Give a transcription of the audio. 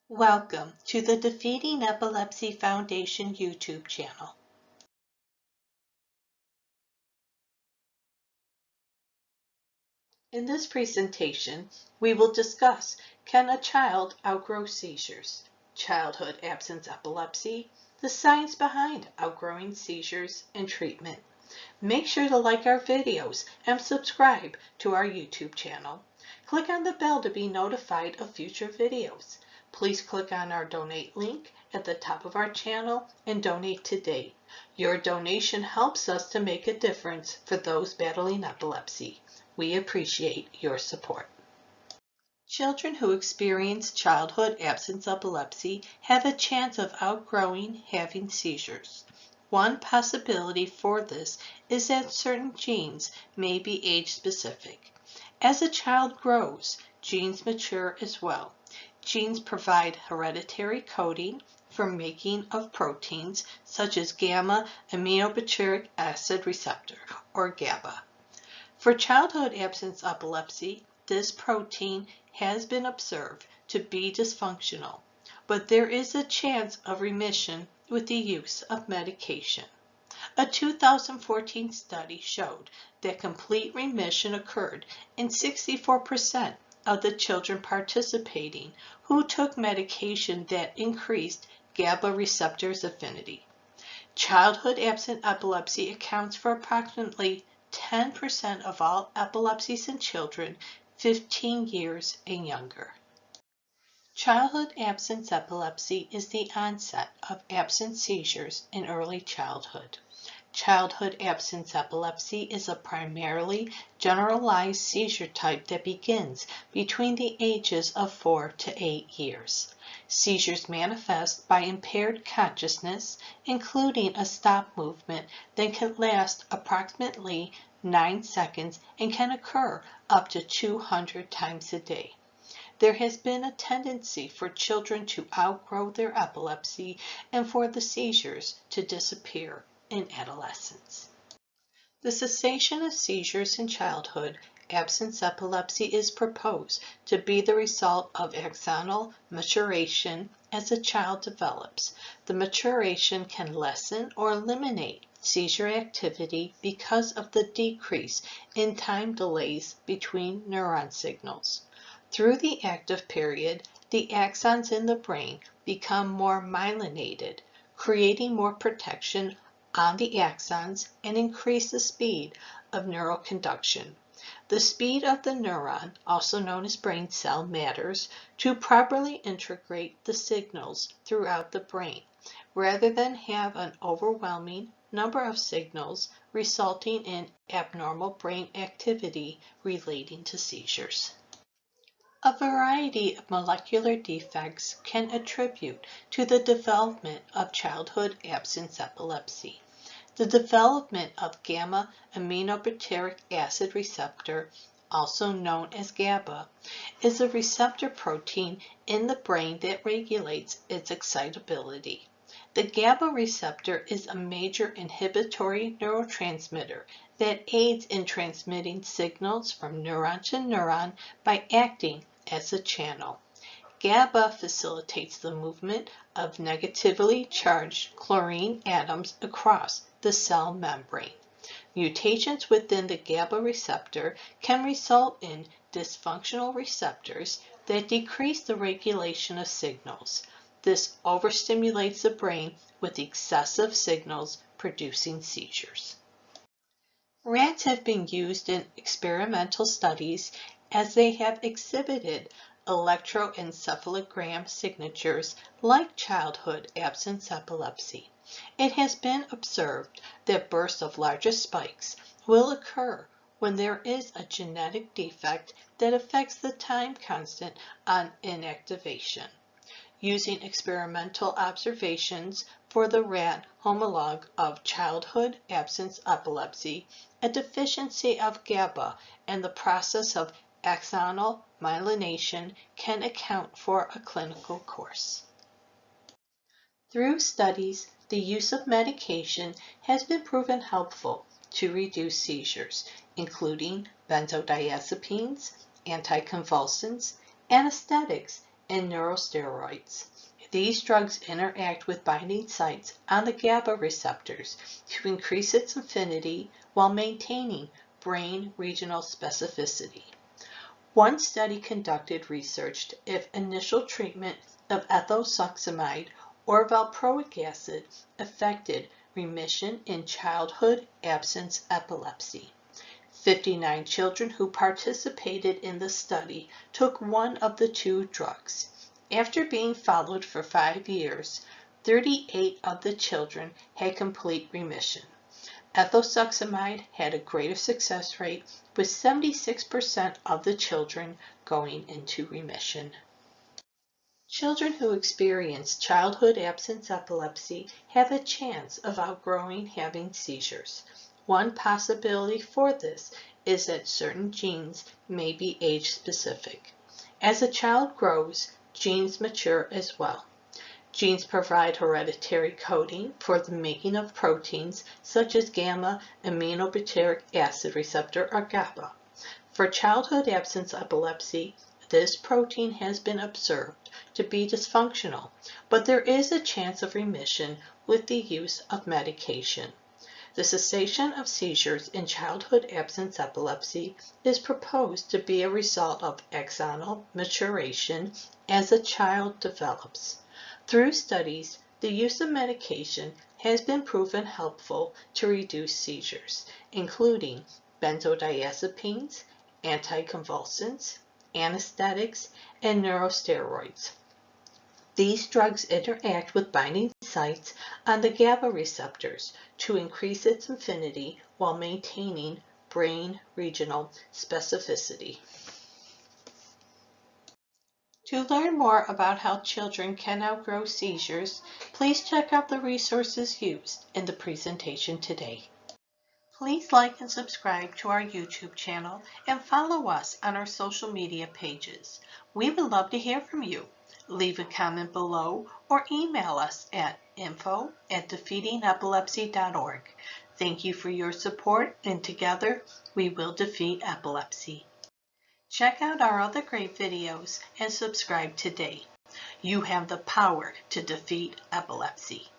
Welcome to the Defeating Epilepsy Foundation YouTube channel. In this presentation, we will discuss, can a child outgrow seizures? Childhood absence epilepsy, the science behind outgrowing seizures, and treatment. Make sure to like our videos and subscribe to our YouTube channel. Click on the bell to be notified of future videos. Please click on our donate link at the top of our channel and donate today. Your donation helps us to make a difference for those battling epilepsy. We appreciate your support. Children who experience childhood absence epilepsy have a chance of outgrowing having seizures. One possibility for this is that certain genes may be age-specific. As a child grows, genes mature as well. Genes provide hereditary coding for making of proteins such as gamma aminobutyric acid receptor, or GABA. For childhood absence epilepsy, this protein has been observed to be dysfunctional, but there is a chance of remission with the use of medication. A 2014 study showed that complete remission occurred in 64% of the children participating who took medication that increased GABA receptors affinity. Childhood absent epilepsy accounts for approximately 10% of all epilepsies in children 15 years and younger. Childhood absence epilepsy is the onset of absent seizures in early childhood. Childhood absence epilepsy is a primarily generalized seizure type that begins between the ages of 4 to 8 years. Seizures manifest by impaired consciousness, including a stop movement that can last approximately 9 seconds and can occur up to 200 times a day. There has been a tendency for children to outgrow their epilepsy and for the seizures to disappear in adolescence. The cessation of seizures in childhood absence epilepsy is proposed to be the result of axonal maturation as a child develops. The maturation can lessen or eliminate seizure activity because of the decrease in time delays between neuron signals. Through the active period, the axons in the brain become more myelinated, creating more protection on the axons and increase the speed of neural conduction. The speed of the neuron, also known as brain cell, matters to properly integrate the signals throughout the brain, rather than have an overwhelming number of signals resulting in abnormal brain activity relating to seizures. A variety of molecular defects can attribute to the development of childhood absence epilepsy. The development of gamma aminobutyric acid receptor, also known as GABA, is a receptor protein in the brain that regulates its excitability. The GABA receptor is a major inhibitory neurotransmitter that aids in transmitting signals from neuron to neuron by acting as a channel. GABA facilitates the movement of negatively charged chlorine atoms across the cell membrane. Mutations within the GABA receptor can result in dysfunctional receptors that decrease the regulation of signals. This overstimulates the brain with excessive signals, producing seizures. Rats have been used in experimental studies as they have exhibited electroencephalogram signatures like childhood absence epilepsy. It has been observed that bursts of larger spikes will occur when there is a genetic defect that affects the time constant on inactivation. Using experimental observations for the rat homologue of childhood absence epilepsy, a deficiency of GABA and the process of axonal myelination can account for a clinical course. Through studies, the use of medication has been proven helpful to reduce seizures, including benzodiazepines, anticonvulsants, anesthetics, and neurosteroids. These drugs interact with binding sites on the GABA receptors to increase its affinity while maintaining brain regional specificity. One study conducted researched if initial treatment of ethosuximide or valproic acid affected remission in childhood absence epilepsy. 59 children who participated in the study took one of the two drugs. After being followed for 5 years, 38 of the children had complete remission. Ethosuximide had a greater success rate, with 76% of the children going into remission. Children who experience childhood absence epilepsy have a chance of outgrowing having seizures. One possibility for this is that certain genes may be age-specific. As a child grows, genes mature as well. Genes provide hereditary coding for the making of proteins such as gamma aminobutyric acid receptor or GABA. For childhood absence epilepsy, this protein has been observed to be dysfunctional, but there is a chance of remission with the use of medication. The cessation of seizures in childhood absence epilepsy is proposed to be a result of axonal maturation as a child develops. Through studies, the use of medication has been proven helpful to reduce seizures, including benzodiazepines, anticonvulsants, anesthetics, and neurosteroids. These drugs interact with binding sites on the GABA receptors to increase its affinity while maintaining brain regional specificity. To learn more about how children can outgrow seizures, please check out the resources used in the presentation today. Please like and subscribe to our YouTube channel and follow us on our social media pages. We would love to hear from you. Leave a comment below or email us at info@defeatingepilepsy.org. Thank you for your support, and together we will defeat epilepsy. Check out our other great videos and subscribe today. You have the power to defeat epilepsy.